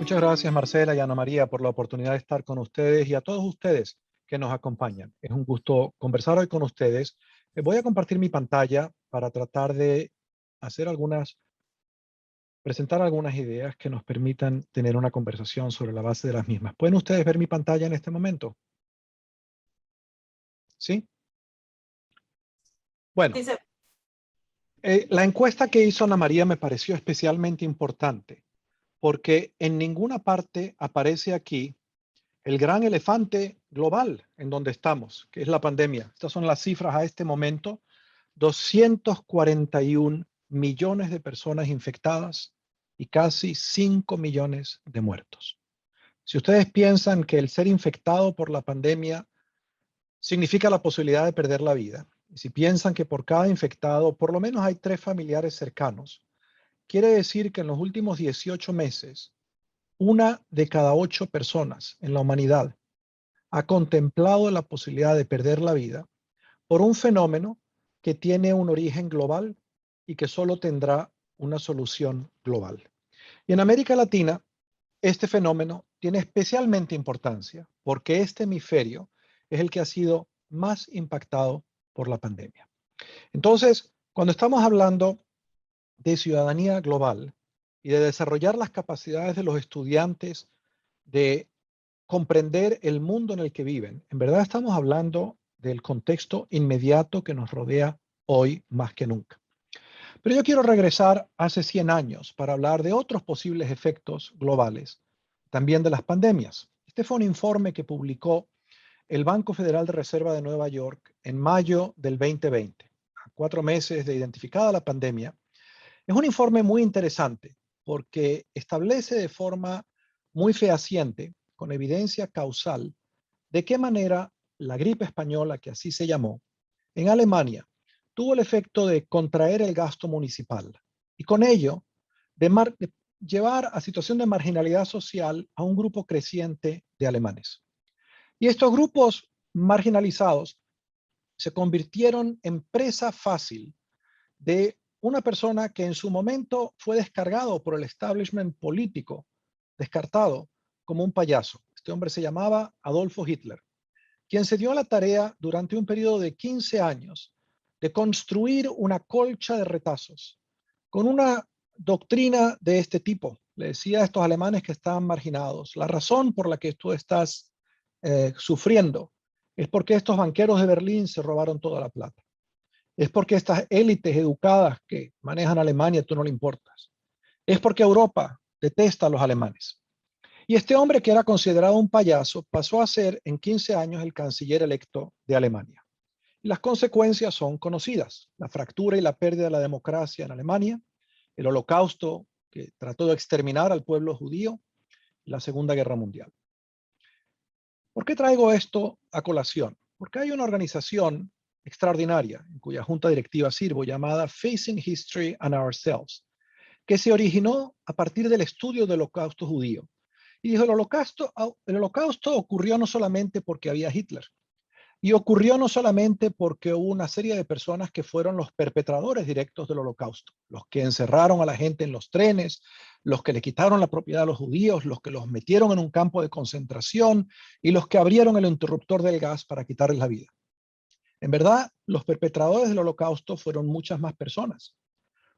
Muchas gracias, Marcela y Ana María, por la oportunidad de estar con ustedes y a todos ustedes que nos acompañan. Es un gusto conversar hoy con ustedes. Voy a compartir mi pantalla para tratar de hacer presentar algunas ideas que nos permitan tener una conversación sobre la base de las mismas. ¿Pueden ustedes ver mi pantalla en este momento? ¿Sí? Bueno, Sí, la encuesta que hizo Ana María me pareció especialmente importante porque en ninguna parte aparece aquí el gran elefante global en donde estamos, que es la pandemia. Estas son las cifras a este momento: 241 millones de personas infectadas y casi 5 millones de muertos. Si ustedes piensan que el ser infectado por la pandemia significa la posibilidad de perder la vida, y si piensan que por cada infectado por lo menos hay 3 familiares cercanos, quiere decir que en los últimos 18 meses, 1 de cada 8 personas en la humanidad ha contemplado la posibilidad de perder la vida por un fenómeno que tiene un origen global y que solo tendrá una solución global. Y en América Latina, este fenómeno tiene especialmente importancia porque este hemisferio es el que ha sido más impactado por la pandemia. Entonces, cuando estamos hablando de ciudadanía global y de desarrollar las capacidades de los estudiantes de comprender el mundo en el que viven, en verdad estamos hablando del contexto inmediato que nos rodea hoy más que nunca. Pero yo quiero regresar hace 100 años para hablar de otros posibles efectos globales, también de las pandemias. Este fue un informe que publicó el Banco Federal de Reserva de Nueva York en mayo del 2020, a 4 meses de identificada la pandemia. Es un informe muy interesante porque establece de forma muy fehaciente, con evidencia causal, de qué manera la gripe española, que así se llamó, en Alemania tuvo el efecto de contraer el gasto municipal y con ello de llevar a situación de marginalidad social a un grupo creciente de alemanes. Y estos grupos marginalizados se convirtieron en presa fácil de una persona que en su momento fue descargado por el establishment político, descartado como un payaso. Este hombre se llamaba Adolfo Hitler, quien se dio a la tarea durante un periodo de 15 años de construir una colcha de retazos con una doctrina de este tipo. Le decía a estos alemanes que estaban marginados: la razón por la que tú estás sufriendo es porque estos banqueros de Berlín se robaron toda la plata. Es porque estas élites educadas que manejan Alemania tú no le importas. Es porque Europa detesta a los alemanes. Y este hombre, que era considerado un payaso, pasó a ser en 15 años el canciller electo de Alemania. Y las consecuencias son conocidas: la fractura y la pérdida de la democracia en Alemania, el holocausto que trató de exterminar al pueblo judío, y la Segunda Guerra Mundial. ¿Por qué traigo esto a colación? Porque hay una organización extraordinaria en cuya junta directiva sirvo, llamada Facing History and Ourselves, que se originó a partir del estudio del holocausto judío. Y dijo: el holocausto ocurrió no solamente porque había Hitler, y ocurrió no solamente porque hubo una serie de personas que fueron los perpetradores directos del holocausto, los que encerraron a la gente en los trenes, los que le quitaron la propiedad a los judíos, los que los metieron en un campo de concentración y los que abrieron el interruptor del gas para quitarles la vida. En verdad, los perpetradores del holocausto fueron muchas más personas.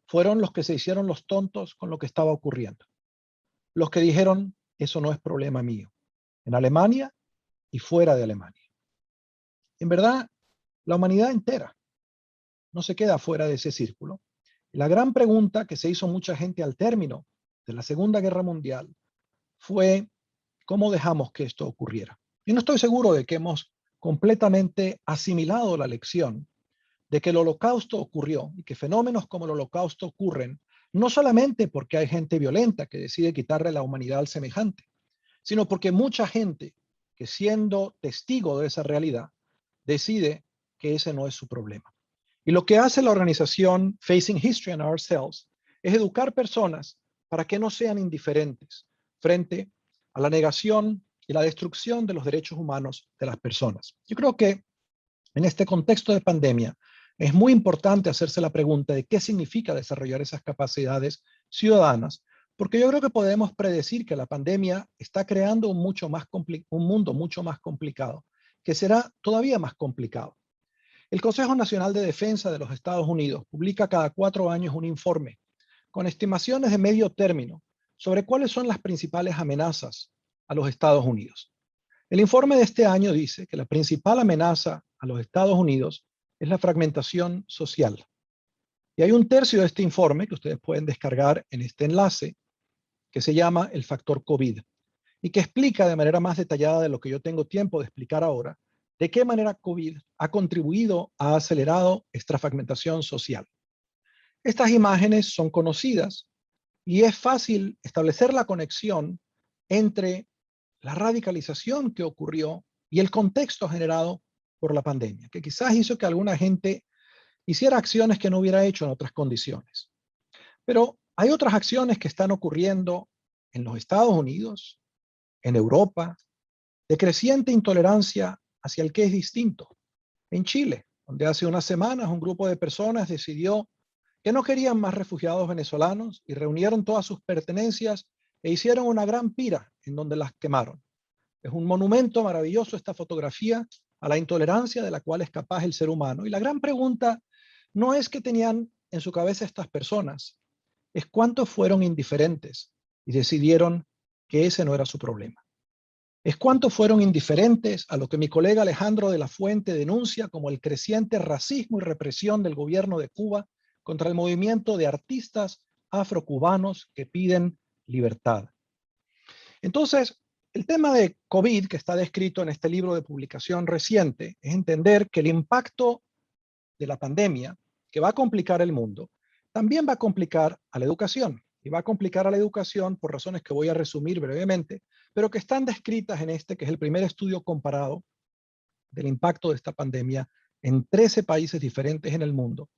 Fueron los que se hicieron los tontos con lo que estaba ocurriendo. Los que dijeron: eso no es problema mío, en Alemania y fuera de Alemania. En verdad, la humanidad entera no se queda fuera de ese círculo. La gran pregunta que se hizo mucha gente al término de la Segunda Guerra Mundial fue: ¿cómo dejamos que esto ocurriera? Y no estoy seguro de que hemos completamente asimilado la lección de que el holocausto ocurrió y que fenómenos como el holocausto ocurren no solamente porque hay gente violenta que decide quitarle la humanidad al semejante, sino porque mucha gente que, siendo testigo de esa realidad, decide que ese no es su problema. Y lo que hace la organización Facing History and Ourselves es educar personas para que no sean indiferentes frente a la negación y la destrucción de los derechos humanos de las personas. Yo creo que en este contexto de pandemia es muy importante hacerse la pregunta de qué significa desarrollar esas capacidades ciudadanas, Porque yo creo que podemos predecir que la pandemia está creando un mundo mucho más complicado, que será todavía más complicado. El Consejo Nacional de Defensa de los Estados Unidos publica cada 4 años un informe con estimaciones de medio término sobre cuáles son las principales amenazas a los Estados Unidos. El informe de este año dice que la principal amenaza a los Estados Unidos es la fragmentación social. Y hay un tercio de este informe que ustedes pueden descargar en este enlace, que se llama el factor COVID, y que explica de manera más detallada de lo que yo tengo tiempo de explicar ahora, de qué manera COVID ha contribuido a acelerado esta fragmentación social. Estas imágenes son conocidas y es fácil establecer la conexión entre la radicalización que ocurrió y el contexto generado por la pandemia, que quizás hizo que alguna gente hiciera acciones que no hubiera hecho en otras condiciones. Pero hay otras acciones que están ocurriendo en los Estados Unidos, en Europa, de creciente intolerancia hacia el que es distinto. En Chile, donde hace unas semanas un grupo de personas decidió que no querían más refugiados venezolanos y reunieron todas sus pertenencias e hicieron una gran pira en donde las quemaron. Es un monumento maravilloso esta fotografía a la intolerancia de la cual es capaz el ser humano. Y la gran pregunta no es qué tenían en su cabeza estas personas, es cuántos fueron indiferentes y decidieron que ese no era su problema. Es cuántos fueron indiferentes a lo que mi colega Alejandro de la Fuente denuncia como el creciente racismo y represión del gobierno de Cuba contra el movimiento de artistas afrocubanos que piden libertad. Entonces, el tema de COVID que está descrito en este libro de publicación reciente es entender que el impacto de la pandemia, que va a complicar el mundo, también va a complicar a la educación. Y va a complicar a la educación por razones que voy a resumir brevemente, pero que están descritas en este, que es el primer estudio comparado del impacto de esta pandemia en 13 países diferentes en el mundo,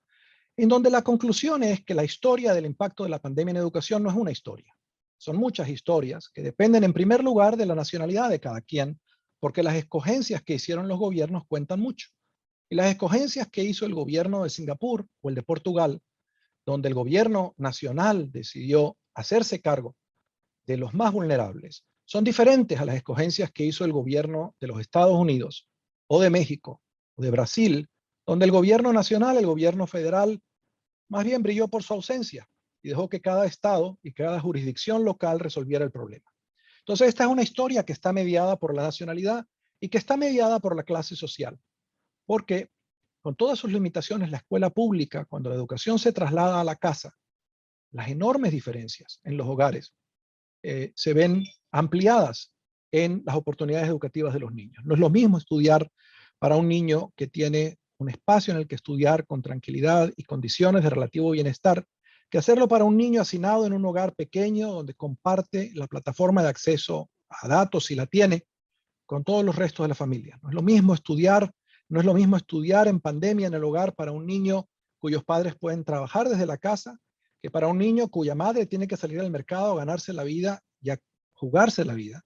en donde la conclusión es que la historia del impacto de la pandemia en educación no es una historia. Son muchas historias que dependen en primer lugar de la nacionalidad de cada quien, porque las escogencias que hicieron los gobiernos cuentan mucho. Y las escogencias que hizo el gobierno de Singapur o el de Portugal, donde el gobierno nacional decidió hacerse cargo de los más vulnerables, son diferentes a las escogencias que hizo el gobierno de los Estados Unidos o de México o de Brasil, donde el gobierno nacional, el gobierno federal, más bien brilló por su ausencia y dejó que cada estado y cada jurisdicción local resolviera el problema. Entonces, esta es una historia que está mediada por la nacionalidad y que está mediada por la clase social, porque con todas sus limitaciones, la escuela pública, cuando la educación se traslada a la casa, las enormes diferencias en los hogares se ven ampliadas en las oportunidades educativas de los niños. No es lo mismo estudiar para un niño que tiene un espacio en el que estudiar con tranquilidad y condiciones de relativo bienestar, que hacerlo para un niño hacinado en un hogar pequeño donde comparte la plataforma de acceso a datos, si la tiene, con todos los restos de la familia. No es lo mismo estudiar en pandemia en el hogar para un niño cuyos padres pueden trabajar desde la casa, que para un niño cuya madre tiene que salir al mercado a ganarse la vida y a jugarse la vida.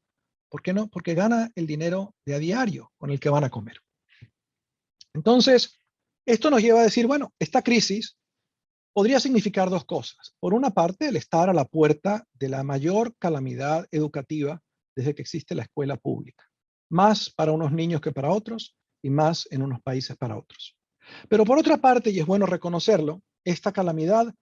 ¿Por qué no? Porque gana el dinero de a diario con el que van a comer. Entonces, esto nos lleva a decir, bueno, esta crisis podría significar dos cosas. Por una parte, el estar a la puerta de la mayor calamidad educativa desde que existe la escuela pública. Más para unos niños que para otros y más en unos países para otros. Pero por otra parte, y es bueno reconocerlo, esta calamidad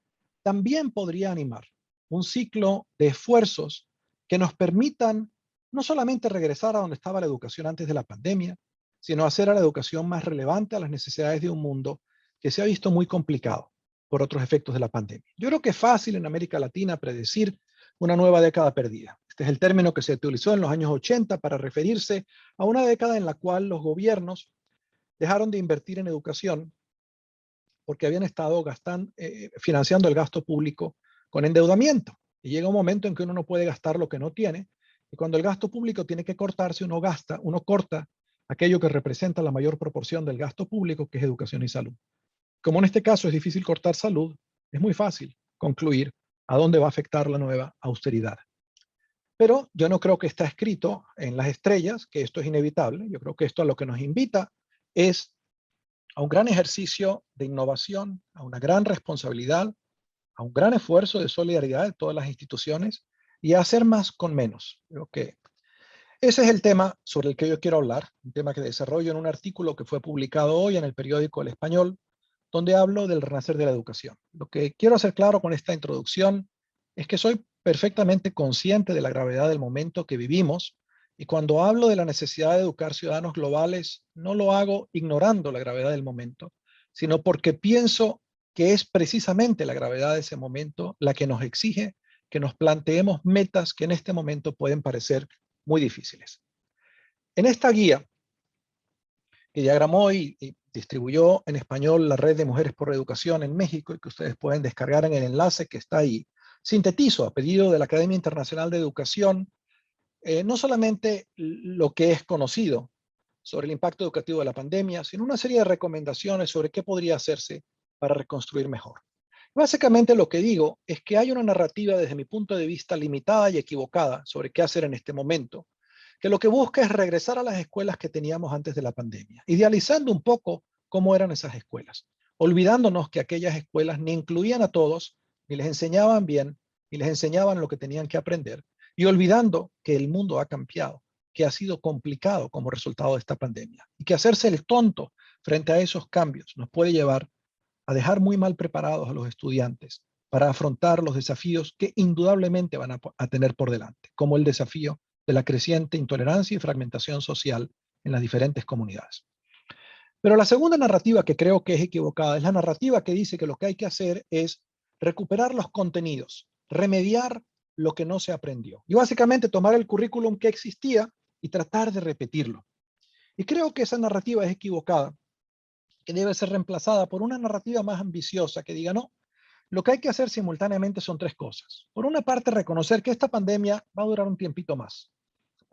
también podría animar un ciclo de esfuerzos que nos permitan no solamente regresar a donde estaba la educación antes de la pandemia, sino hacer a la educación más relevante a las necesidades de un mundo que se ha visto muy complicado por otros efectos de la pandemia. Yo creo que es fácil en América Latina predecir una nueva década perdida. Este es el término que se utilizó en los años 80 para referirse a una década en la cual los gobiernos dejaron de invertir en educación porque habían estado financiando el gasto público con endeudamiento. Y llega un momento en que uno no puede gastar lo que no tiene, y cuando el gasto público tiene que cortarse, uno corta aquello que representa la mayor proporción del gasto público, que es educación y salud. Como en este caso es difícil cortar salud, es muy fácil concluir a dónde va a afectar la nueva austeridad. Pero yo no creo que está escrito en las estrellas que esto es inevitable. Yo creo que esto a lo que nos invita es a un gran ejercicio de innovación, a una gran responsabilidad, a un gran esfuerzo de solidaridad de todas las instituciones y a hacer más con menos. Creo que ese es el tema sobre el que yo quiero hablar, un tema que desarrollo en un artículo que fue publicado hoy en el periódico El Español, donde hablo del renacer de la educación. Lo que quiero hacer claro con esta introducción es que soy perfectamente consciente de la gravedad del momento que vivimos, y cuando hablo de la necesidad de educar ciudadanos globales, no lo hago ignorando la gravedad del momento, sino porque pienso que es precisamente la gravedad de ese momento la que nos exige que nos planteemos metas que en este momento pueden parecer muy difíciles. En esta guía que diagramó y distribuyó en español la Red de Mujeres por Educación en México, y que ustedes pueden descargar en el enlace que está ahí, sintetizo a pedido de la Academia Internacional de Educación no solamente lo que es conocido sobre el impacto educativo de la pandemia, sino una serie de recomendaciones sobre qué podría hacerse para reconstruir mejor. Básicamente lo que digo es que hay una narrativa desde mi punto de vista limitada y equivocada sobre qué hacer en este momento, que lo que busca es regresar a las escuelas que teníamos antes de la pandemia, idealizando un poco cómo eran esas escuelas, olvidándonos que aquellas escuelas ni incluían a todos, ni les enseñaban bien, ni les enseñaban lo que tenían que aprender, y olvidando que el mundo ha cambiado, que ha sido complicado como resultado de esta pandemia, y que hacerse el tonto frente a esos cambios nos puede llevar a dejar muy mal preparados a los estudiantes para afrontar los desafíos que indudablemente van a tener por delante, como el desafío de la creciente intolerancia y fragmentación social en las diferentes comunidades. Pero la segunda narrativa que creo que es equivocada es la narrativa que dice que lo que hay que hacer es recuperar los contenidos, remediar lo que no se aprendió. Y básicamente tomar el currículum que existía y tratar de repetirlo. Y creo que esa narrativa es equivocada, que debe ser reemplazada por una narrativa más ambiciosa que diga, no, lo que hay que hacer simultáneamente son tres cosas. Por una parte, reconocer que esta pandemia va a durar un tiempito más.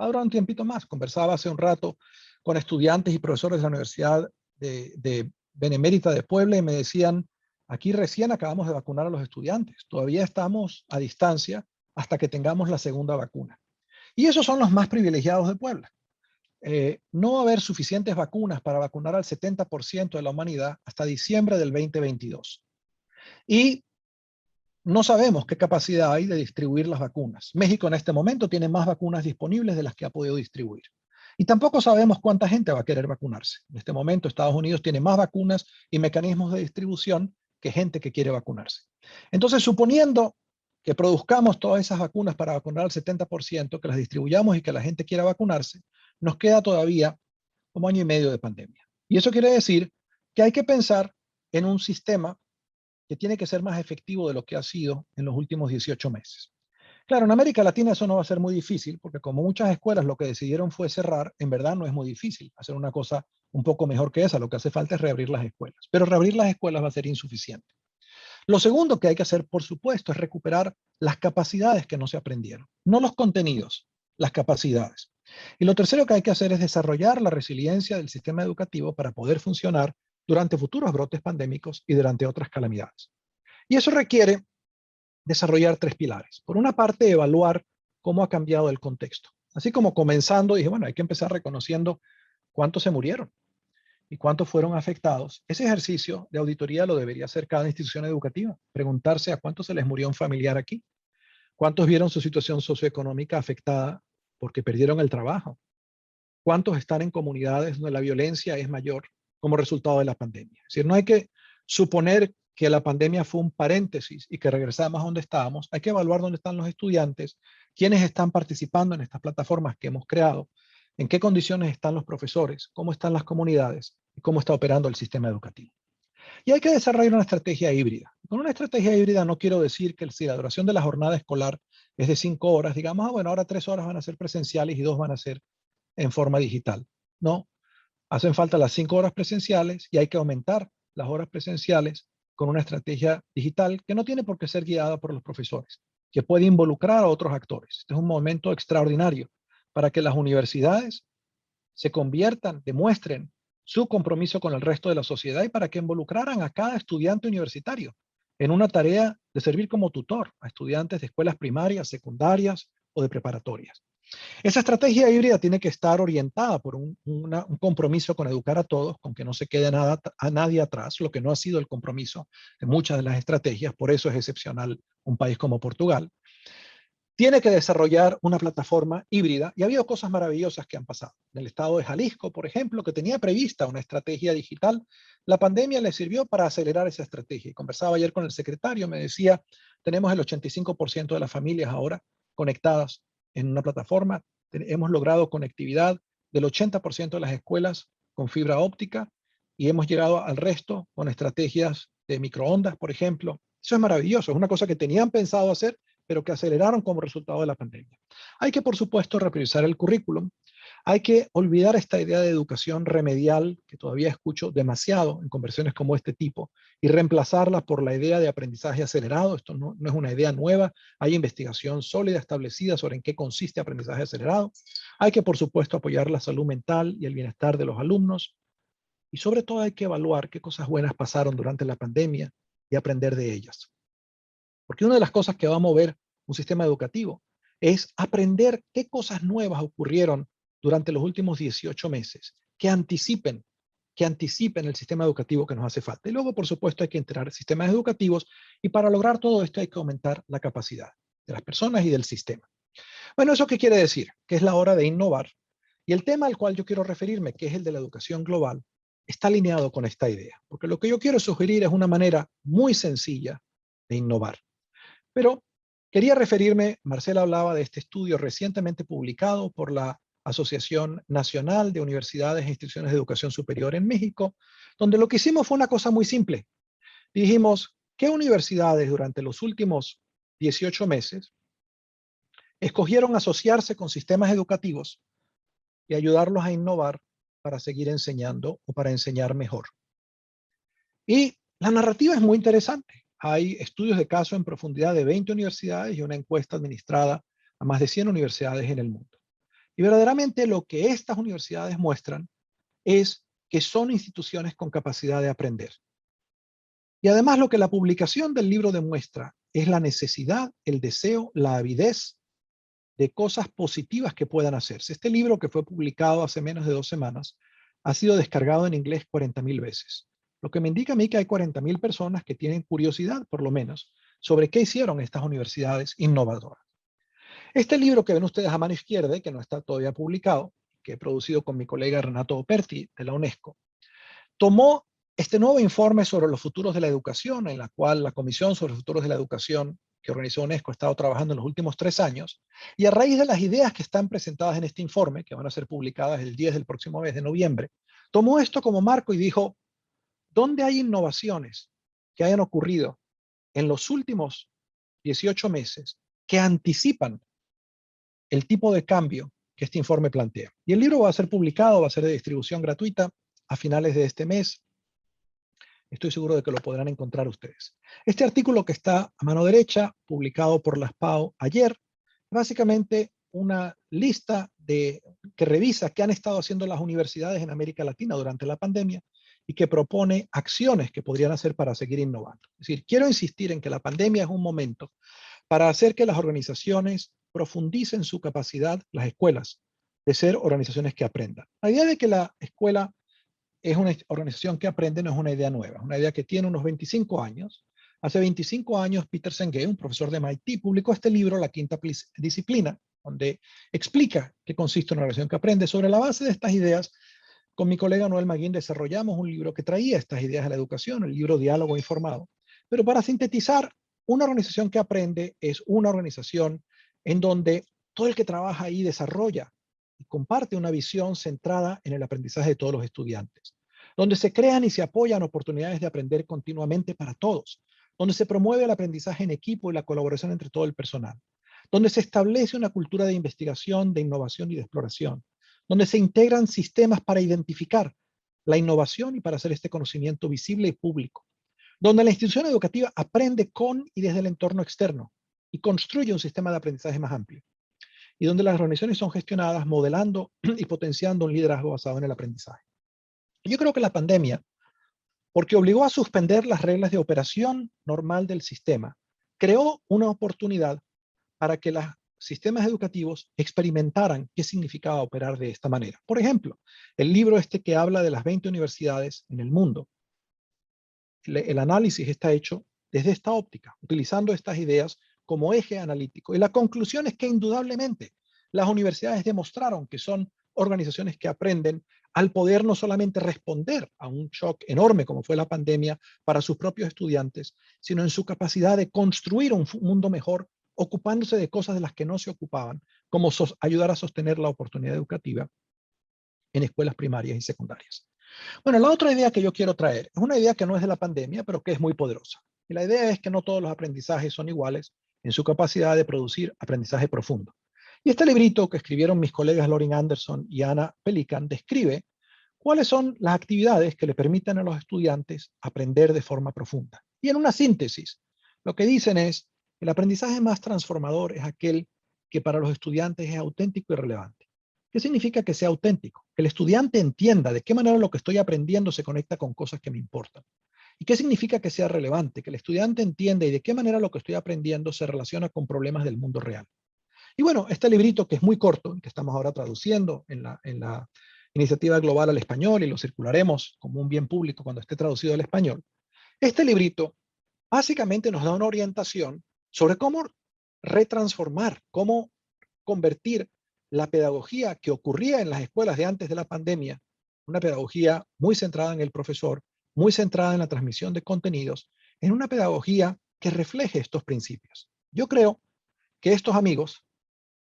Va a durar un tiempito más. Conversaba hace un rato con estudiantes y profesores de la Universidad de Benemérita de Puebla y me decían, aquí recién acabamos de vacunar a los estudiantes. Todavía estamos a distancia hasta que tengamos la segunda vacuna. Y esos son los más privilegiados de Puebla. No va a haber suficientes vacunas para vacunar al 70% de la humanidad hasta diciembre del 2022. Y no sabemos qué capacidad hay de distribuir las vacunas. México en este momento tiene más vacunas disponibles de las que ha podido distribuir. Y tampoco sabemos cuánta gente va a querer vacunarse. En este momento Estados Unidos tiene más vacunas y mecanismos de distribución que gente que quiere vacunarse. Entonces, suponiendo que produzcamos todas esas vacunas para vacunar al 70%, que las distribuyamos y que la gente quiera vacunarse, nos queda todavía como año y medio de pandemia. Y eso quiere decir que hay que pensar en un sistema que tiene que ser más efectivo de lo que ha sido en los últimos 18 meses. Claro, en América Latina eso no va a ser muy difícil, porque como muchas escuelas lo que decidieron fue cerrar, en verdad no es muy difícil hacer una cosa un poco mejor que esa. Lo que hace falta es reabrir las escuelas. Pero reabrir las escuelas va a ser insuficiente. Lo segundo que hay que hacer, por supuesto, es recuperar las capacidades que no se aprendieron. No los contenidos, las capacidades. Y lo tercero que hay que hacer es desarrollar la resiliencia del sistema educativo para poder funcionar durante futuros brotes pandémicos y durante otras calamidades. Y eso requiere desarrollar tres pilares. Por una parte, evaluar cómo ha cambiado el contexto. Así como comenzando, dije, bueno, hay que empezar reconociendo cuántos se murieron y cuántos fueron afectados. Ese ejercicio de auditoría lo debería hacer cada institución educativa. Preguntarse a cuántos se les murió un familiar aquí, cuántos vieron su situación socioeconómica afectada porque perdieron el trabajo, cuántos están en comunidades donde la violencia es mayor como resultado de la pandemia. Es decir, no hay que suponer que la pandemia fue un paréntesis y que regresamos a donde estábamos. Hay que evaluar dónde están los estudiantes, quiénes están participando en estas plataformas que hemos creado, en qué condiciones están los profesores, cómo están las comunidades y cómo está operando el sistema educativo. Y hay que desarrollar una estrategia híbrida. Con una estrategia híbrida no quiero decir que si la duración de la jornada escolar es de 5 horas, digamos, bueno, ahora 3 horas van a ser presenciales y 2 van a ser en forma digital. No, hacen falta las 5 horas presenciales y hay que aumentar las horas presenciales con una estrategia digital que no tiene por qué ser guiada por los profesores, que puede involucrar a otros actores. Este es un momento extraordinario para que las universidades se conviertan, demuestren su compromiso con el resto de la sociedad y para que involucraran a cada estudiante universitario en una tarea de servir como tutor a estudiantes de escuelas primarias, secundarias o de preparatorias. Esa estrategia híbrida tiene que estar orientada por un compromiso con educar a todos, con que no se quede a nadie atrás, lo que no ha sido el compromiso de muchas de las estrategias, por eso es excepcional un país como Portugal. Tiene que desarrollar una plataforma híbrida y ha habido cosas maravillosas que han pasado. En el estado de Jalisco, por ejemplo, que tenía prevista una estrategia digital, la pandemia le sirvió para acelerar esa estrategia. Y conversaba ayer con el secretario, me decía, tenemos el 85% de las familias ahora conectadas en una plataforma, hemos logrado conectividad del 80% de las escuelas con fibra óptica y hemos llegado al resto con estrategias de microondas, por ejemplo. Eso es maravilloso, es una cosa que tenían pensado hacer, pero que aceleraron como resultado de la pandemia. Hay que, por supuesto, repriorizar el currículum. Hay que olvidar esta idea de educación remedial, que todavía escucho demasiado en conversaciones como este tipo, y reemplazarla por la idea de aprendizaje acelerado. Esto no es una idea nueva. Hay investigación sólida establecida sobre en qué consiste aprendizaje acelerado. Hay que, por supuesto, apoyar la salud mental y el bienestar de los alumnos. Y sobre todo hay que evaluar qué cosas buenas pasaron durante la pandemia y aprender de ellas. Porque una de las cosas que va a mover un sistema educativo es aprender qué cosas nuevas ocurrieron durante los últimos 18 meses, que anticipen el sistema educativo que nos hace falta. Y luego, por supuesto, hay que integrar sistemas educativos y para lograr todo esto hay que aumentar la capacidad de las personas y del sistema. Bueno, ¿eso qué quiere decir? Que es la hora de innovar. Y el tema al cual yo quiero referirme, que es el de la educación global, está alineado con esta idea. Porque lo que yo quiero sugerir es una manera muy sencilla de innovar. Pero quería referirme, Marcela hablaba de este estudio recientemente publicado por la Asociación Nacional de Universidades e Instituciones de Educación Superior en México, donde lo que hicimos fue una cosa muy simple. Dijimos, ¿qué universidades durante los últimos 18 meses escogieron asociarse con sistemas educativos y ayudarlos a innovar para seguir enseñando o para enseñar mejor? Y la narrativa es muy interesante. Hay estudios de caso en profundidad de 20 universidades y una encuesta administrada a más de 100 universidades en el mundo. Y verdaderamente lo que estas universidades muestran es que son instituciones con capacidad de aprender. Y además lo que la publicación del libro demuestra es la necesidad, el deseo, la avidez de cosas positivas que puedan hacerse. Este libro, que fue publicado hace menos de 2 semanas, ha sido descargado en inglés 40,000 veces. Lo que me indica a mí que hay 40,000 personas que tienen curiosidad, por lo menos, sobre qué hicieron estas universidades innovadoras. Este libro que ven ustedes a mano izquierda, que no está todavía publicado, que he producido con mi colega Renato Operti de la UNESCO, tomó este nuevo informe sobre los futuros de la educación, en la cual la Comisión sobre los Futuros de la Educación que organizó UNESCO ha estado trabajando en los últimos 3 años, y a raíz de las ideas que están presentadas en este informe, que van a ser publicadas el 10 del próximo mes de noviembre, tomó esto como marco y dijo, ¿dónde hay innovaciones que hayan ocurrido en los últimos 18 meses que anticipan el tipo de cambio que este informe plantea? Y el libro va a ser publicado, va a ser de distribución gratuita a finales de este mes. Estoy seguro de que lo podrán encontrar ustedes. Este artículo que está a mano derecha, publicado por la SPAO ayer, básicamente una lista que revisa qué han estado haciendo las universidades en América Latina durante la pandemia y que propone acciones que podrían hacer para seguir innovando. Es decir, quiero insistir en que la pandemia es un momento para hacer que las organizaciones profundicen su capacidad, las escuelas, de ser organizaciones que aprendan. La idea de que la escuela es una organización que aprende, no es una idea nueva, es una idea que tiene unos 25 años. Hace 25 años, Peter Senge, un profesor de MIT, publicó este libro, La Quinta Disciplina, donde explica qué consiste una organización que aprende. Sobre la base de estas ideas, con mi colega Noel Maguín desarrollamos un libro que traía estas ideas a la educación, el libro Diálogo Informado. Pero para sintetizar, una organización que aprende es una organización en donde todo el que trabaja ahí desarrolla y comparte una visión centrada en el aprendizaje de todos los estudiantes, donde se crean y se apoyan oportunidades de aprender continuamente para todos, donde se promueve el aprendizaje en equipo y la colaboración entre todo el personal, donde se establece una cultura de investigación, de innovación y de exploración, donde se integran sistemas para identificar la innovación y para hacer este conocimiento visible y público, donde la institución educativa aprende con y desde el entorno externo y construye un sistema de aprendizaje más amplio, y donde las organizaciones son gestionadas modelando y potenciando un liderazgo basado en el aprendizaje. Yo creo que la pandemia, porque obligó a suspender las reglas de operación normal del sistema, creó una oportunidad para que las sistemas educativos experimentaran qué significaba operar de esta manera. Por ejemplo, el libro que habla de las 20 universidades en el mundo, el análisis está hecho desde esta óptica, utilizando estas ideas como eje analítico. Y la conclusión es que indudablemente las universidades demostraron que son organizaciones que aprenden al poder no solamente responder a un shock enorme como fue la pandemia para sus propios estudiantes, sino en su capacidad de construir un mundo mejor ocupándose de cosas de las que no se ocupaban, como ayudar a sostener la oportunidad educativa en escuelas primarias y secundarias. Bueno, la otra idea que yo quiero traer es una idea que no es de la pandemia, pero que es muy poderosa. Y la idea es que no todos los aprendizajes son iguales en su capacidad de producir aprendizaje profundo. Y este librito que escribieron mis colegas Lorin Anderson y Anna Pelikan describe cuáles son las actividades que le permiten a los estudiantes aprender de forma profunda. Y en una síntesis, lo que dicen es que el aprendizaje más transformador es aquel que para los estudiantes es auténtico y relevante. ¿Qué significa que sea auténtico? Que el estudiante entienda de qué manera lo que estoy aprendiendo se conecta con cosas que me importan. ¿Y qué significa que sea relevante? Que el estudiante entienda y de qué manera lo que estoy aprendiendo se relaciona con problemas del mundo real. Y bueno, este librito que es muy corto, que estamos ahora traduciendo en la iniciativa global al español y lo circularemos como un bien público cuando esté traducido al español, este librito básicamente nos da una orientación sobre cómo retransformar, cómo convertir la pedagogía que ocurría en las escuelas de antes de la pandemia, una pedagogía muy centrada en el profesor, muy centrada en la transmisión de contenidos, en una pedagogía que refleje estos principios. Yo creo que estos amigos,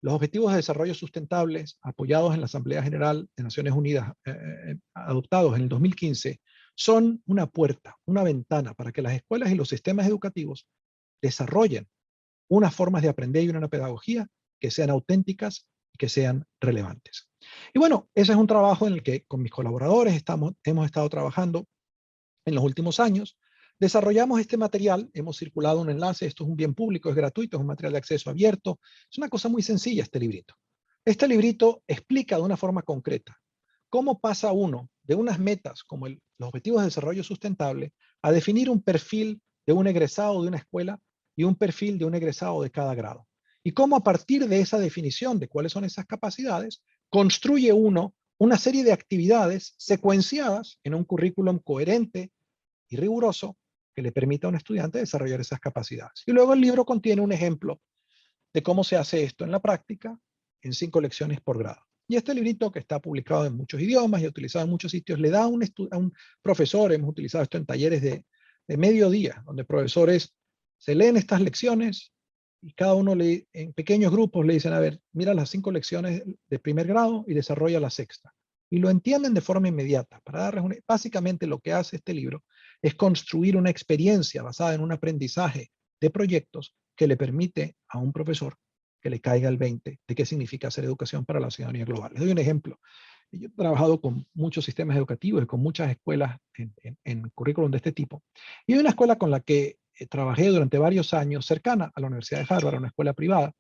los Objetivos de Desarrollo Sustentables, apoyados en la Asamblea General de Naciones Unidas, adoptados en el 2015, son una puerta, una ventana para que las escuelas y los sistemas educativos desarrollen unas formas de aprender y una pedagogía que sean auténticas y que sean relevantes. Y bueno, ese es un trabajo en el que con mis colaboradores hemos estado trabajando en los últimos años. Desarrollamos este material, hemos circulado un enlace, esto es un bien público, es gratuito, es un material de acceso abierto, es una cosa muy sencilla este librito. Este librito explica de una forma concreta cómo pasa uno de unas metas como los Objetivos de Desarrollo Sustentable a definir un perfil de un egresado de una escuela y un perfil de un egresado de cada grado. Y cómo a partir de esa definición de cuáles son esas capacidades, construye uno una serie de actividades secuenciadas en un currículum coherente y riguroso que le permita a un estudiante desarrollar esas capacidades. Y luego el libro contiene un ejemplo de cómo se hace esto en la práctica en 5 lecciones por grado. Y este librito, que está publicado en muchos idiomas y utilizado en muchos sitios, le da a un profesor, hemos utilizado esto en talleres de mediodía, donde profesores se leen estas lecciones y cada uno en pequeños grupos le dicen, a ver, mira las 5 lecciones de primer grado y desarrolla la sexta. Y lo entienden de forma inmediata. Básicamente lo que hace este libro es construir una experiencia basada en un aprendizaje de proyectos que le permite a un profesor que le caiga el 20 de qué significa hacer educación para la ciudadanía global. Les doy un ejemplo. Yo he trabajado con muchos sistemas educativos y con muchas escuelas en currículum de este tipo. Y hay una escuela con la que trabajé durante varios años cercana a la Universidad de Harvard, una escuela privada,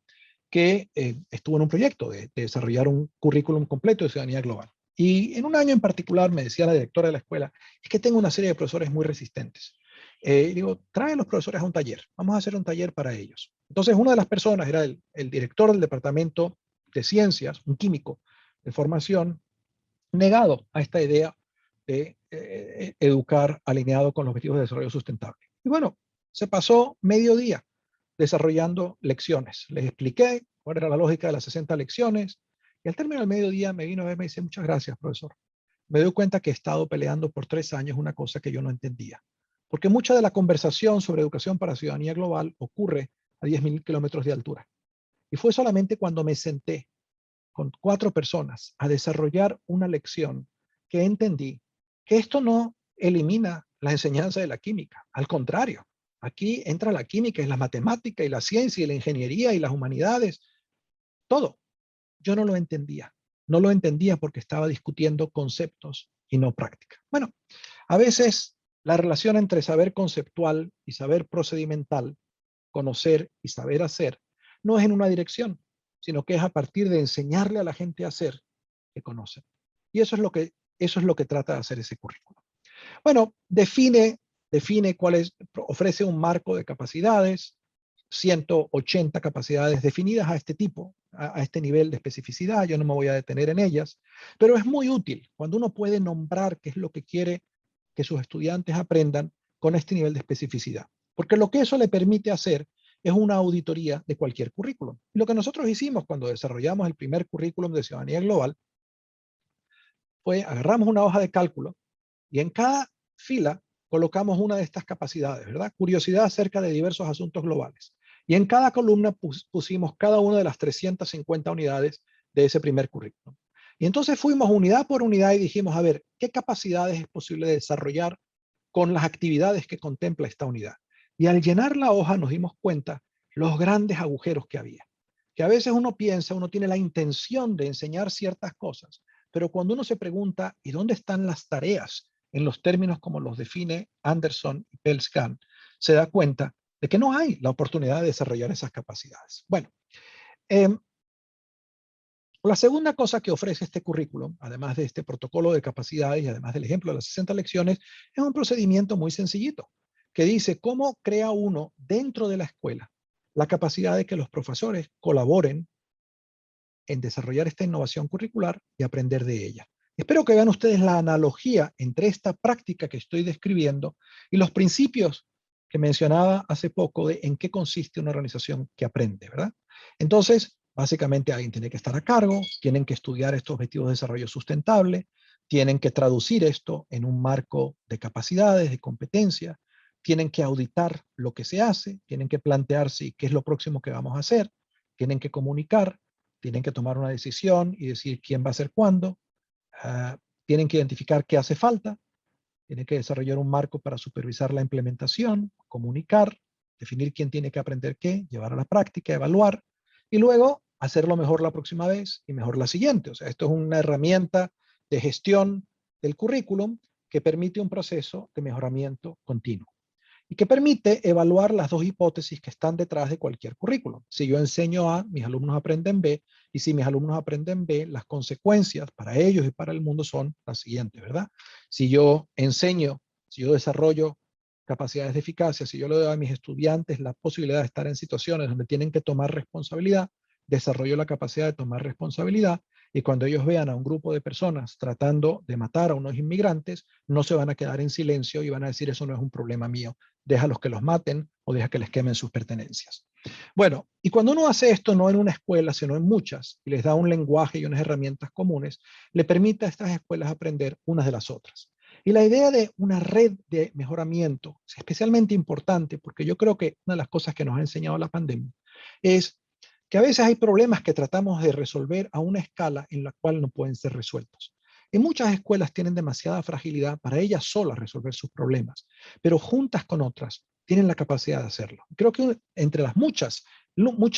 que estuvo en un proyecto de desarrollar un currículum completo de ciudadanía global. Y en un año en particular me decía la directora de la escuela, es que tengo una serie de profesores muy resistentes. Digo, trae a los profesores a un taller, vamos a hacer un taller para ellos. Entonces una de las personas era el director del departamento de ciencias, un químico de formación, negado a esta idea de educar alineado con los objetivos de desarrollo sustentable. Y bueno, se pasó medio día desarrollando lecciones. Les expliqué cuál era la lógica de las 60 lecciones y al término del mediodía me vino a ver y me dice, muchas gracias, profesor. Me doy cuenta que he estado peleando por 3 años una cosa que yo no entendía. Porque mucha de la conversación sobre educación para ciudadanía global ocurre a 10.000 kilómetros de altura. Y fue solamente cuando me senté con 4 personas a desarrollar una lección que entendí que esto no elimina la enseñanza de la química. Al contrario, aquí entra la química y la matemática y la ciencia y la ingeniería y las humanidades. Todo. Yo no lo entendía. No lo entendía porque estaba discutiendo conceptos y no práctica. Bueno, a veces la relación entre saber conceptual y saber procedimental, conocer y saber hacer, no es en una dirección, sino que es a partir de enseñarle a la gente a hacer que conocen. Y eso es lo que trata de hacer ese currículo. Bueno, define ofrece un marco de capacidades, 180 capacidades definidas a este tipo, a este nivel de especificidad. Yo no me voy a detener en ellas, pero es muy útil cuando uno puede nombrar qué es lo que quiere que sus estudiantes aprendan con este nivel de especificidad. Porque lo que eso le permite hacer es una auditoría de cualquier currículum. Y lo que nosotros hicimos cuando desarrollamos el primer currículum de ciudadanía global fue agarramos una hoja de cálculo y en cada fila colocamos una de estas capacidades, ¿verdad? Curiosidad acerca de diversos asuntos globales. Y en cada columna pusimos cada una de las 350 unidades de ese primer currículum. Y entonces fuimos unidad por unidad y dijimos, a ver, ¿qué capacidades es posible desarrollar con las actividades que contempla esta unidad? Y al llenar la hoja nos dimos cuenta los grandes agujeros que había. Que a veces uno piensa, uno tiene la intención de enseñar ciertas cosas, pero cuando uno se pregunta, ¿y dónde están las tareas? En los términos como los define Anderson y Pelskan, se da cuenta de que no hay la oportunidad de desarrollar esas capacidades. Bueno, la segunda cosa que ofrece este currículum, además de este protocolo de capacidades y además del ejemplo de las 60 lecciones, es un procedimiento muy sencillito, que dice cómo crea uno dentro de la escuela la capacidad de que los profesores colaboren en desarrollar esta innovación curricular y aprender de ella. Espero que vean ustedes la analogía entre esta práctica que estoy describiendo y los principios que mencionaba hace poco de en qué consiste una organización que aprende, ¿verdad? Entonces, básicamente alguien tiene que estar a cargo, tienen que estudiar estos objetivos de desarrollo sustentable, tienen que traducir esto en un marco de capacidades, de competencia, tienen que auditar lo que se hace, tienen que plantearse qué es lo próximo que vamos a hacer, tienen que comunicar, tienen que tomar una decisión y decir quién va a hacer cuándo, tienen que identificar qué hace falta, tienen que desarrollar un marco para supervisar la implementación, comunicar, definir quién tiene que aprender qué, llevar a la práctica, evaluar, y luego hacerlo mejor la próxima vez y mejor la siguiente. O sea, esto es una herramienta de gestión del currículum que permite un proceso de mejoramiento continuo y que permite evaluar las dos hipótesis que están detrás de cualquier currículum. Si yo enseño A, mis alumnos aprenden B, y si mis alumnos aprenden B, las consecuencias para ellos y para el mundo son las siguientes, ¿verdad? Si yo enseño, si yo desarrollo capacidades de eficacia, si yo le doy a mis estudiantes la posibilidad de estar en situaciones donde tienen que tomar responsabilidad, desarrollo la capacidad de tomar responsabilidad, y cuando ellos vean a un grupo de personas tratando de matar a unos inmigrantes, no se van a quedar en silencio y van a decir, eso no es un problema mío, déjalos que los maten o deja que les quemen sus pertenencias. Bueno, y cuando uno hace esto no en una escuela, sino en muchas, y les da un lenguaje y unas herramientas comunes, le permite a estas escuelas aprender unas de las otras. Y la idea de una red de mejoramiento es especialmente importante porque yo creo que una de las cosas que nos ha enseñado la pandemia es que a veces hay problemas que tratamos de resolver a una escala en la cual no pueden ser resueltos. Y muchas escuelas tienen demasiada fragilidad para ellas solas resolver sus problemas, pero juntas con otras tienen la capacidad de hacerlo. Creo que entre las muchas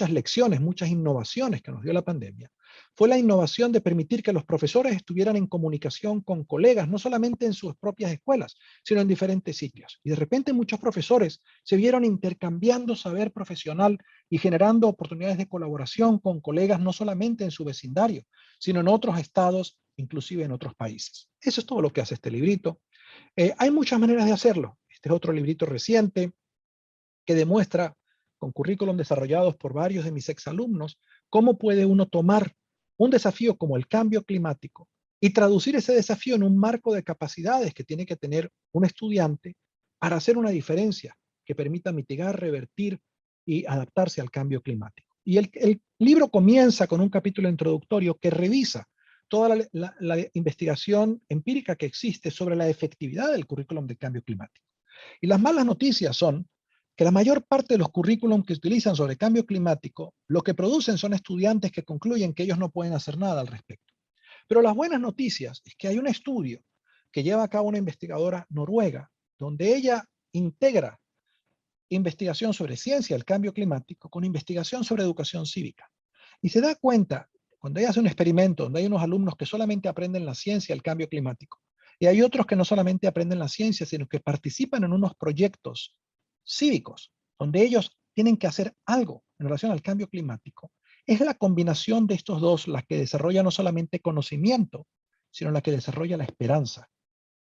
lecciones, muchas innovaciones que nos dio la pandemia, fue la innovación de permitir que los profesores estuvieran en comunicación con colegas, no solamente en sus propias escuelas, sino en diferentes sitios. Y de repente muchos profesores se vieron intercambiando saber profesional y generando oportunidades de colaboración con colegas no solamente en su vecindario, sino en otros estados, inclusive en otros países. Eso es todo lo que hace este librito. Hay muchas maneras de hacerlo. Este es otro librito reciente que demuestra, con currículum desarrollados por varios de mis exalumnos, cómo puede uno tomar un desafío como el cambio climático y traducir ese desafío en un marco de capacidades que tiene que tener un estudiante para hacer una diferencia que permita mitigar, revertir y adaptarse al cambio climático. Y el libro comienza con un capítulo introductorio que revisa toda la investigación empírica que existe sobre la efectividad del currículum de cambio climático. Y las malas noticias son que la mayor parte de los currículums que utilizan sobre cambio climático, lo que producen son estudiantes que concluyen que ellos no pueden hacer nada al respecto. Pero las buenas noticias es que hay un estudio que lleva a cabo una investigadora noruega, donde ella integra investigación sobre ciencia del cambio climático con investigación sobre educación cívica. Y se da cuenta, cuando ella hace un experimento donde hay unos alumnos que solamente aprenden la ciencia del cambio climático, y hay otros que no solamente aprenden la ciencia, sino que participan en unos proyectos cívicos, donde ellos tienen que hacer algo en relación al cambio climático, es la combinación de estos dos la que desarrolla no solamente conocimiento, sino la que desarrolla la esperanza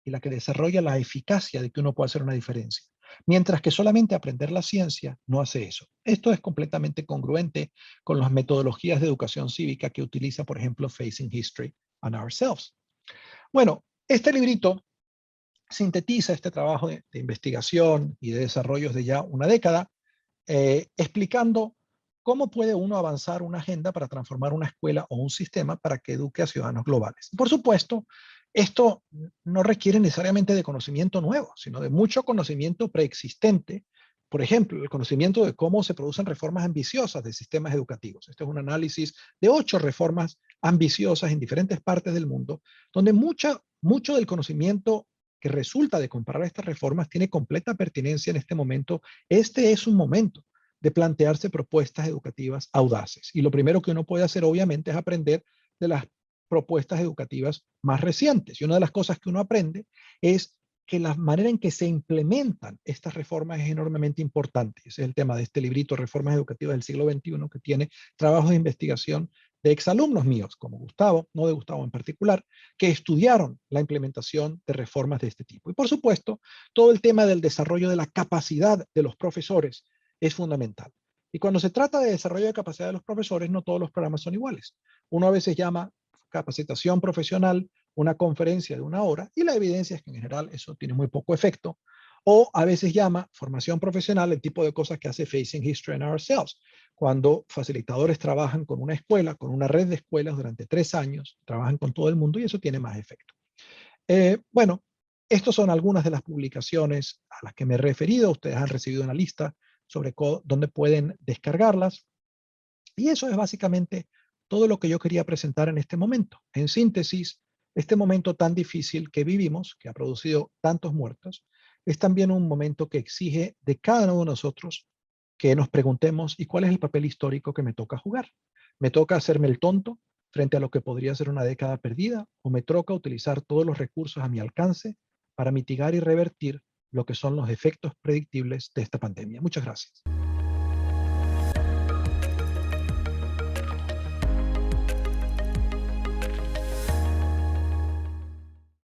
y la que desarrolla la eficacia de que uno puede hacer una diferencia. mientras que solamente aprender la ciencia no hace eso. Esto es completamente congruente con las metodologías de educación cívica que utiliza, por ejemplo, Facing History and Ourselves. Bueno, este librito sintetiza este trabajo de investigación y de desarrollos de ya una década, explicando cómo puede uno avanzar una agenda para transformar una escuela o un sistema para que eduque a ciudadanos globales. Por supuesto, esto no requiere necesariamente de conocimiento nuevo, sino de mucho conocimiento preexistente. Por ejemplo, el conocimiento de cómo se producen reformas ambiciosas de sistemas educativos. Este es un análisis de 8 reformas ambiciosas en diferentes partes del mundo, donde mucho del conocimiento que resulta de comparar estas reformas tiene completa pertinencia en este momento. Este es un momento de plantearse propuestas educativas audaces. Y lo primero que uno puede hacer, obviamente, es aprender de las propuestas educativas más recientes. Y una de las cosas que uno aprende es que la manera en que se implementan estas reformas es enormemente importante. Ese es el tema de este librito, Reformas Educativas del siglo XXI, que tiene trabajos de investigación de exalumnos míos, como Gustavo, no de Gustavo en particular, que estudiaron la implementación de reformas de este tipo. Y por supuesto, todo el tema del desarrollo de la capacidad de los profesores es fundamental. Y cuando se trata de desarrollo de capacidad de los profesores, no todos los programas son iguales. Uno a veces llama capacitación profesional una conferencia de 1 hora y la evidencia es que en general eso tiene muy poco efecto. O a veces llama formación profesional el tipo de cosas que hace Facing History and Ourselves, cuando facilitadores trabajan con una escuela, con una red de escuelas durante 3 años, trabajan con todo el mundo y eso tiene más efecto. Bueno, estas son algunas de las publicaciones a las que me he referido. Ustedes han recibido una lista sobre dónde pueden descargarlas. Y eso es básicamente todo lo que yo quería presentar en este momento. En síntesis, este momento tan difícil que vivimos, que ha producido tantos muertos, es también un momento que exige de cada uno de nosotros que nos preguntemos, ¿y cuál es el papel histórico que me toca jugar? ¿Me toca hacerme el tonto frente a lo que podría ser una década perdida? ¿O me toca utilizar todos los recursos a mi alcance para mitigar y revertir lo que son los efectos predictibles de esta pandemia? Muchas gracias.